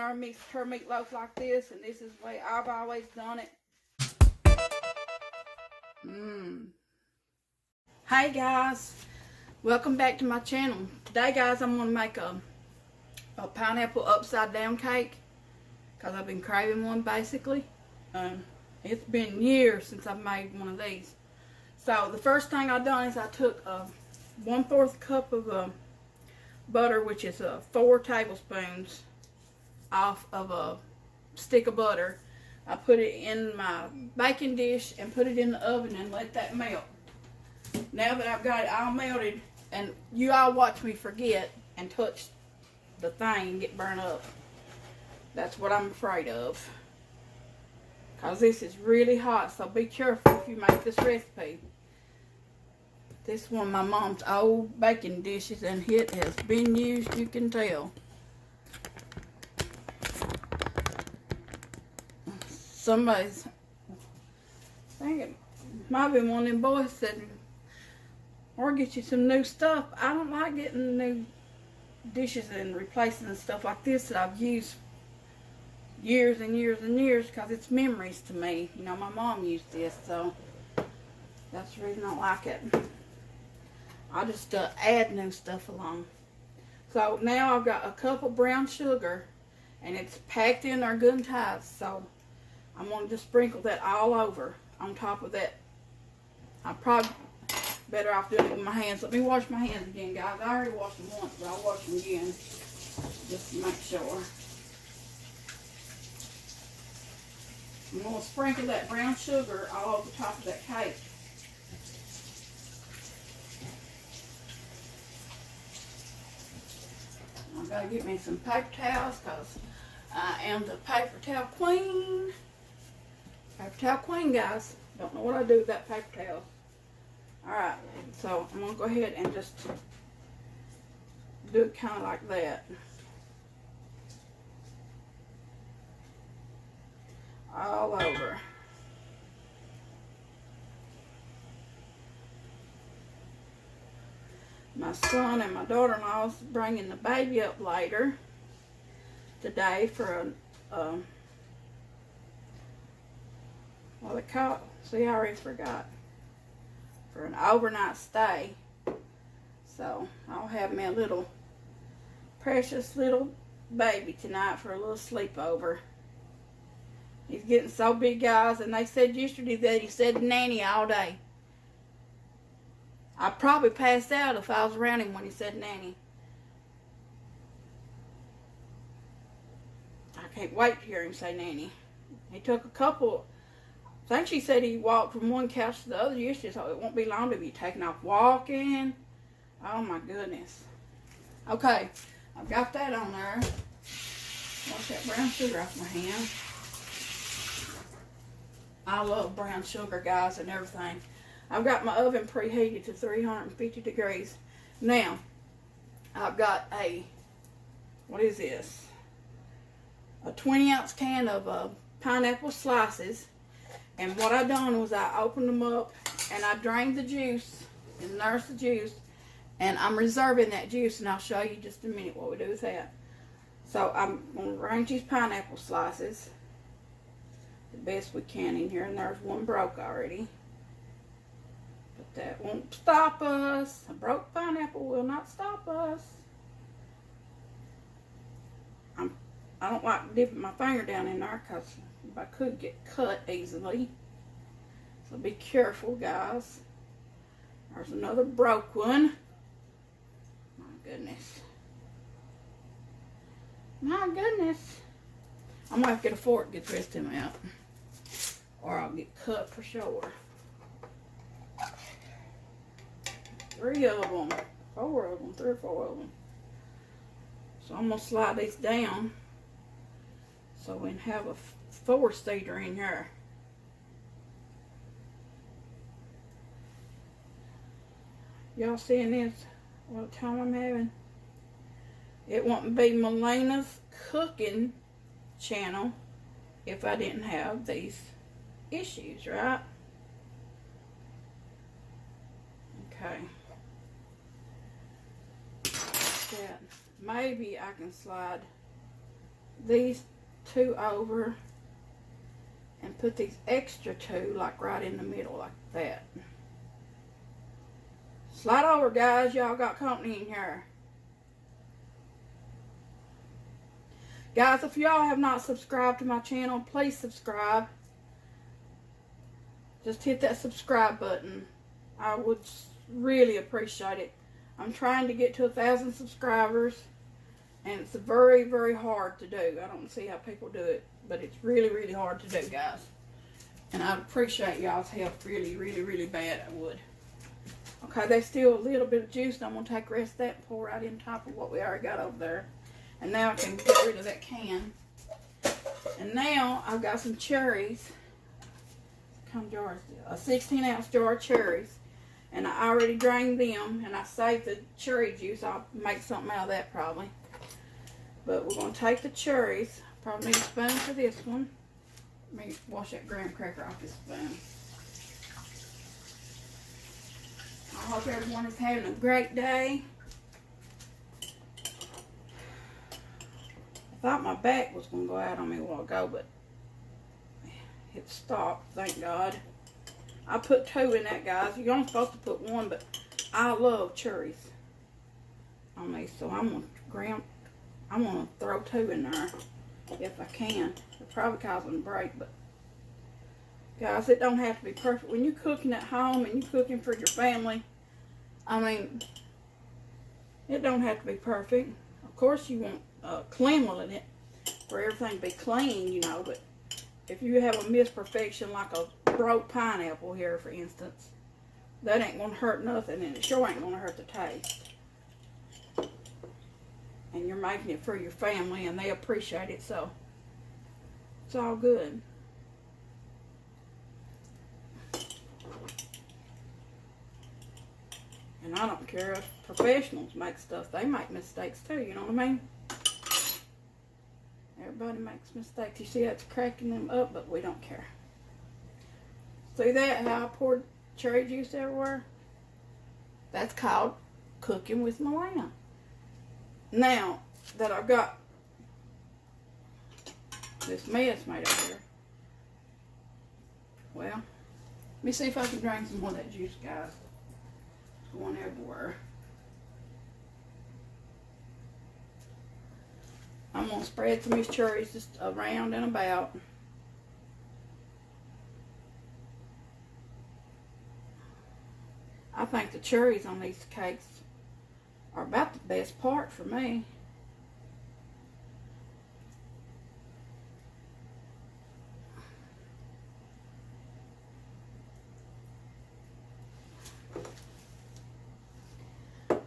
never mixed her meatloaf like this, and this is the way I've always done it. Hey guys, welcome back to my channel. Today guys, I'm going to make a pineapple upside down cake because I've been craving one basically. It's been years since I've made one of these. So the first thing I done is I took 1/4 cup of butter, which is 4 tablespoons off of a stick of butter. I put it in my baking dish and put it in the oven and let that melt. Now that I've got it all melted, and you all watch me forget and touch the thing and get burnt up. That's what I'm afraid of. Because this is really hot, so be careful if you make this recipe. This is one of my mom's old baking dishes, and it has been used, you can tell. Somebody's, I think it might be one of them boys said, or get you some new stuff. I don't like getting new dishes and replacing stuff like this that I've used years and years and years, because it's memories to me. You know, my mom used this, so that's the reason I like it. I just add new stuff along. So now I've got a cup of brown sugar, and it's packed in there good and tight, so I'm going to just sprinkle that all over on top of that. I'm probably better off doing it with my hands. Let me wash my hands again, guys. I already washed them once, but I'll wash them again just to make sure. I'm going to sprinkle that brown sugar all over the top of that cake. I've got to get me some paper towels because I am the paper towel queen. Paper towel queen, guys. Don't know what I do with that paper towel. Alright, so I'm going to go ahead and just do it kind of like that. All over. My son and my daughter-in-law is bringing the baby up later today for what they call it? See, I already forgot. For an overnight stay. So I'll have me a little precious little baby tonight for a little sleepover. He's getting so big, guys, and they said yesterday that he said nanny all day. I'd probably pass out if I was around him when he said nanny. I can't wait to hear him say nanny. He took a couple, I think she said he walked from one couch to the other yesterday, so it won't be long to be taking off walking. Oh my goodness. Okay, I've got that on there. Wash that brown sugar off my hand. I love brown sugar, guys, and everything. I've got my oven preheated to 350 degrees. Now, I've got a, what is this? A 20-ounce can of pineapple slices. And what I done was I opened them up and I drained the juice, and there's the juice, and I'm reserving that juice, and I'll show you just a minute what we do with that. So I'm going to arrange these pineapple slices the best we can in here, and there's one broke already. But that won't stop us. A broke pineapple will not stop us. I don't like dipping my finger down in there because I could get cut easily. So be careful, guys. There's another broke one. My goodness. My goodness. I'm going to have to get a fork to get the rest of them out. Or I'll get cut for sure. 3 of them. 4 of them. 3 or 4 of them. So I'm going to slide these down so we can have a 4-seater in here. Y'all seeing this? What time I'm having? It wouldn't be Melina's cooking channel if I didn't have these issues, right? Okay. That. Maybe I can slide these two over and put these extra two like right in the middle like that. Slide over, guys. Y'all got company in here. Guys, if y'all have not subscribed to my channel, please subscribe. Just hit that subscribe button. I would really appreciate it. I'm trying to get to 1,000 subscribers, and it's very, very hard to do. I don't see how people do it, but it's really, really hard to do, guys. And I'd appreciate y'all's help really, really, really bad. I would. Okay, there's still a little bit of juice, and I'm going to take the rest of that and pour right in top of what we already got over there. And now I can get rid of that can. And now I've got some cherries. Kind of jars, a 16-ounce jar of cherries. And I already drained them, and I saved the cherry juice. I'll make something out of that probably. But we're going to take the cherries. Probably need a spoon for this one. Let me wash that graham cracker off this spoon. I hope everyone is having a great day. I thought my back was going to go out on me a while ago, but it stopped, thank God. I put 2 in that, guys. You're only supposed to put 1, but I love cherries on these, so I'm gonna throw 2 in there if I can. It probably cause them to break, but guys, it don't have to be perfect. When you're cooking at home and you're cooking for your family, I mean, it don't have to be perfect. Of course, you want cleanliness for everything to be clean, you know, but if you have a misperfection like a broke pineapple here, for instance, that ain't going to hurt nothing, and it sure ain't going to hurt the taste. And you're making it for your family, and they appreciate it, so it's all good. And I don't care if professionals make stuff. They make mistakes too, you know what I mean? Everybody makes mistakes. You see that's cracking them up, but we don't care. See that, how I poured cherry juice everywhere? That's called cooking with Melina. Now that I've got this mess made up here, well, let me see if I can drain some more of that juice, guys. It's going everywhere. I'm going to spread some of these cherries just around and about. I think the cherries on these cakes are about the best part for me.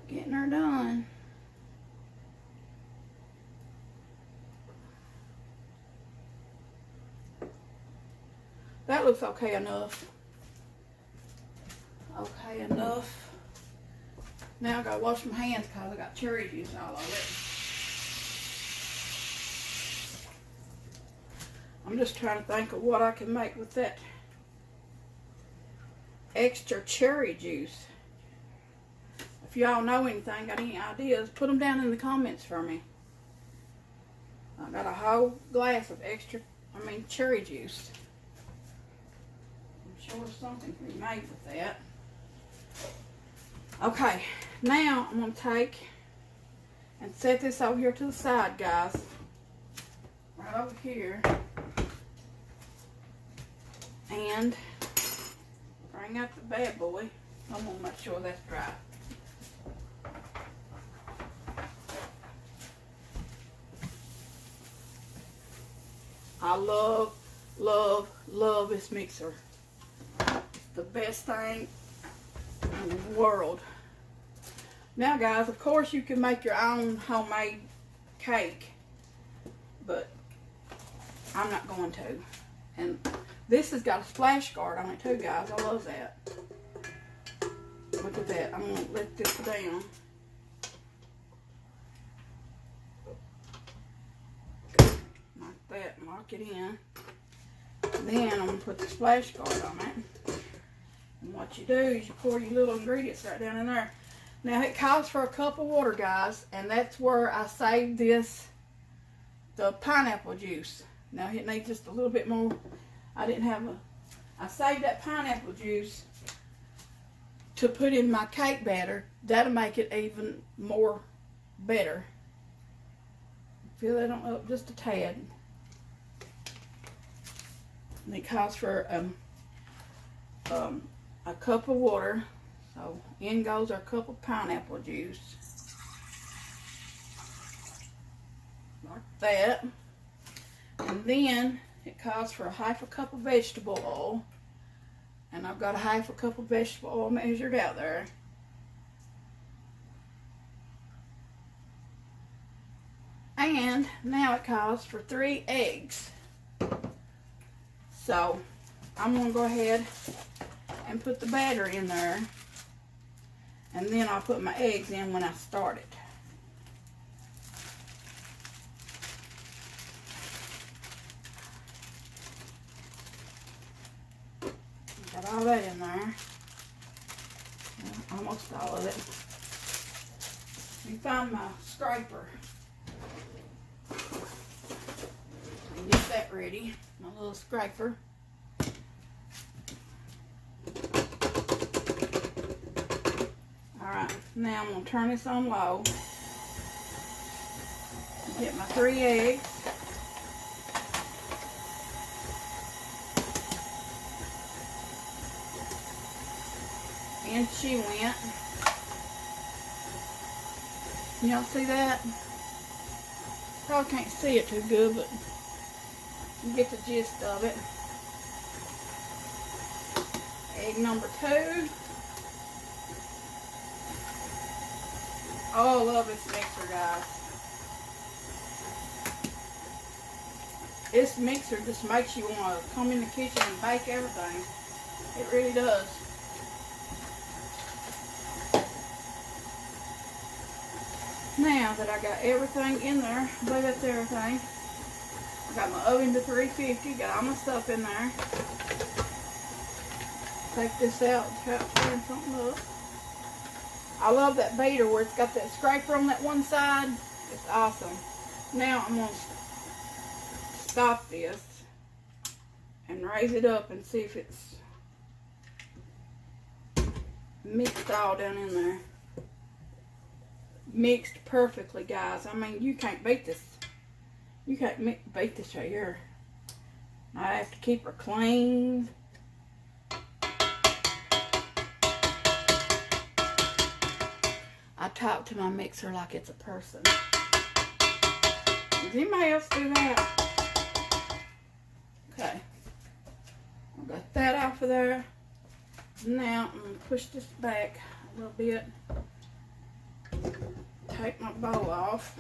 Getting her done. That looks okay enough. Okay enough. Now I gotta wash my hands because I got cherry juice all over it. I'm just trying to think of what I can make with that extra cherry juice. If y'all know anything, got any ideas, put them down in the comments for me. I got a whole glass of cherry juice. I'm sure something can be made with that. Okay, now I'm going to take and set this over here to the side, guys. Right over here. And bring out the bad boy. I'm going to make sure that's dry. I love, love, love this mixer. It's the best thing in the world. Now guys, of course you can make your own homemade cake, but I'm not going to. And this has got a splash guard on it too, guys. I love that. Look at that. I'm going to let this down. Like that, and lock it in. Then I'm going to put the splash guard on it. And what you do is you pour your little ingredients right down in there. Now it calls for a cup of water, guys, and that's where I saved this the pineapple juice. Now it needs just a little bit more. I saved that pineapple juice to put in my cake batter. That'll make it even more better. Fill that on up just a tad. And it calls for a cup of water. So in goes our cup of pineapple juice. Like that. And then it calls for a half a cup of vegetable oil. And I've got a half a cup of vegetable oil measured out there. And now it calls for 3 eggs. So I'm going to go ahead and put the batter in there. And then I'll put my eggs in when I start it. Got all that in there. Well, almost all of it. Let me find my scraper. And get that ready. My little scraper. Alright, now I'm going to turn this on low. Get my 3 eggs. And she went. Y'all see that? Probably can't see it too good, but you get the gist of it. Egg number 2. Oh, I love this mixer, guys. This mixer just makes you want to come in the kitchen and bake everything. It really does. Now that I got everything in there, I believe that's everything. I got my oven to 350, got all my stuff in there. Take this out and try to turn something up. I love that beater where it's got that scraper on that one side. It's awesome. Now I'm going to stop this and raise it up and see if it's mixed all down in there. Mixed perfectly, guys. I mean, you can't beat this. You can't beat this right here. I have to keep her clean. I talk to my mixer like it's a person. Does anybody else do that? Okay. I got that off of there. Now I'm going to push this back a little bit. Take my bowl off.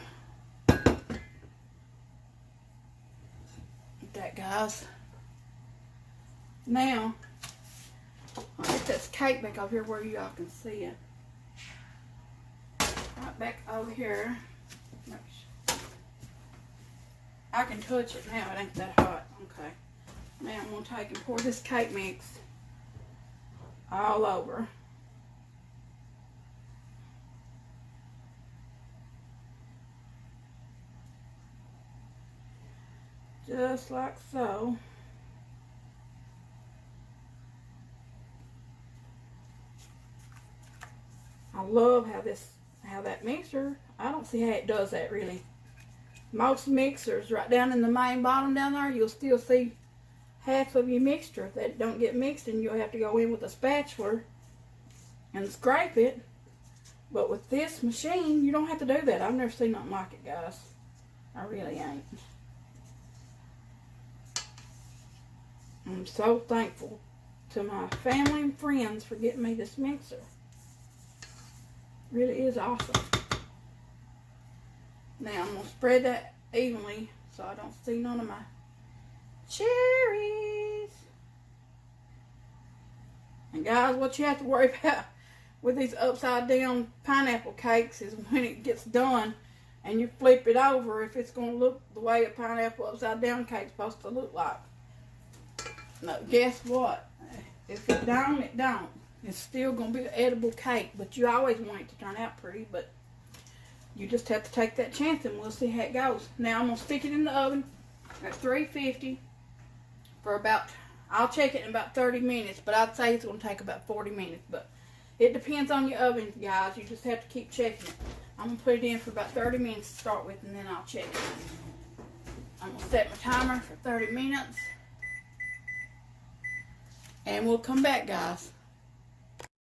Like that, guys. Now, I'll get this cake back over here where y'all can see it. Right back over here. I can touch it now. It ain't that hot. Okay. Now I'm going to take and pour this cake mix all over. Just like so. I love how that mixer, I don't see how it does that really. Most mixers right down in the main bottom down there, you'll still see half of your mixture that don't get mixed, and you'll have to go in with a spatula and scrape it. But with this machine, you don't have to do that. I've never seen nothing like it, guys. I really ain't. I'm so thankful to my family and friends for getting me this mixer. It really is awesome. Now I'm going to spread that evenly so I don't see none of my cherries. And guys, what you have to worry about with these upside down pineapple cakes is when it gets done and you flip it over, if it's going to look the way a pineapple upside down cake is supposed to look like. No, guess what? If it don't, it don't. It's still going to be an edible cake, but you always want it to turn out pretty, but you just have to take that chance and we'll see how it goes. Now I'm going to stick it in the oven at 350 for about, I'll check it in about 30 minutes, but I'd say it's going to take about 40 minutes. But it depends on your oven, guys. You just have to keep checking it. I'm going to put it in for about 30 minutes to start with, and then I'll check it. I'm going to set my timer for 30 minutes. And we'll come back, guys.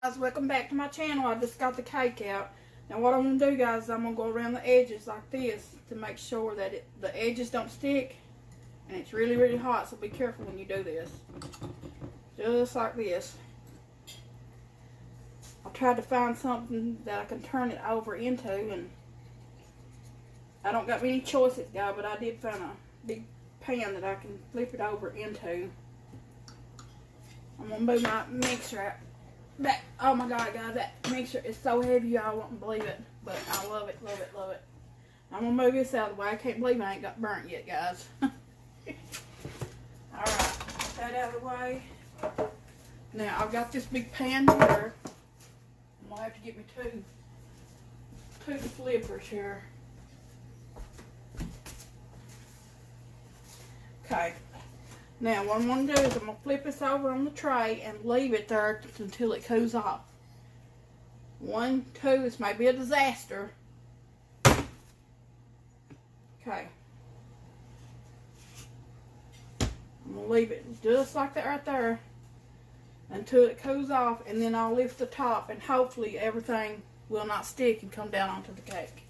Guys, welcome back to my channel. I just got the cake out. Now what I'm going to do, guys, is I'm going to go around the edges like this to make sure that the edges don't stick. And it's really, really hot, so be careful when you do this. Just like this. I tried to find something that I can turn it over into, and I don't got many choices, guys, but I did find a big pan that I can flip it over into. I'm going to move my mixer back. Oh my God, guys, that mixer is so heavy, y'all won't believe it. But I love it, love it, love it. I'm going to move this out of the way. I can't believe I ain't got burnt yet, guys. Alright, put that out of the way. Now, I've got this big pan here. I'm going to have to get me two flippers here. Okay. Now, what I'm going to do is I'm going to flip this over on the tray and leave it there until it cools off. 1, 2, this may be a disaster. Okay. I'm going to leave it just like that right there until it cools off, and then I'll lift the top, and hopefully everything will not stick and come down onto the cake.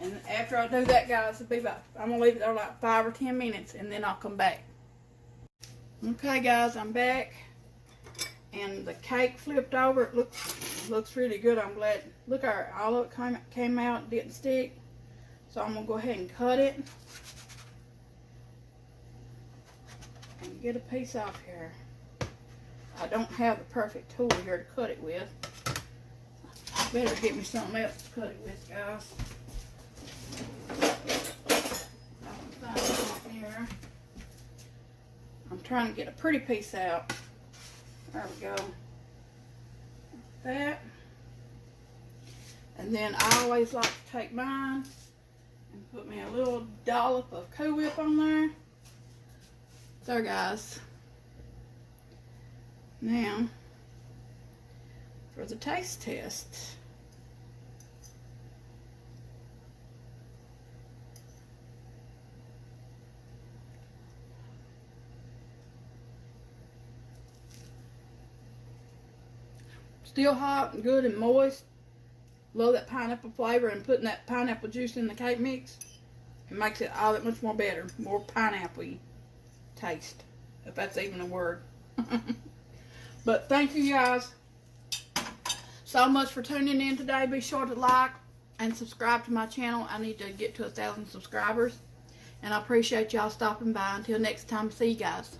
And after I do that, guys, it'll be about, I'm going to leave it there like 5 or 10 minutes, and then I'll come back. Okay, guys, I'm back, and the cake flipped over. It looks really good. I'm glad. Look, all of it came out and didn't stick. So I'm going to go ahead and cut it and get a piece off here. I don't have the perfect tool here to cut it with. I better get me something else to cut it with, guys. I can find something here. I'm trying to get a pretty piece out. There we go. Like that. And then I always like to take mine and put me a little dollop of Cool Whip on there. There, guys. Now, for the taste test. Still hot and good and moist. Love that pineapple flavor, and putting that pineapple juice in the cake mix, it makes it all that much more better. More pineapple-y taste, if that's even a word. But thank you guys so much for tuning in today. Be sure to like and subscribe to my channel. I need to get to 1,000 subscribers. And I appreciate y'all stopping by. Until next time, see you guys.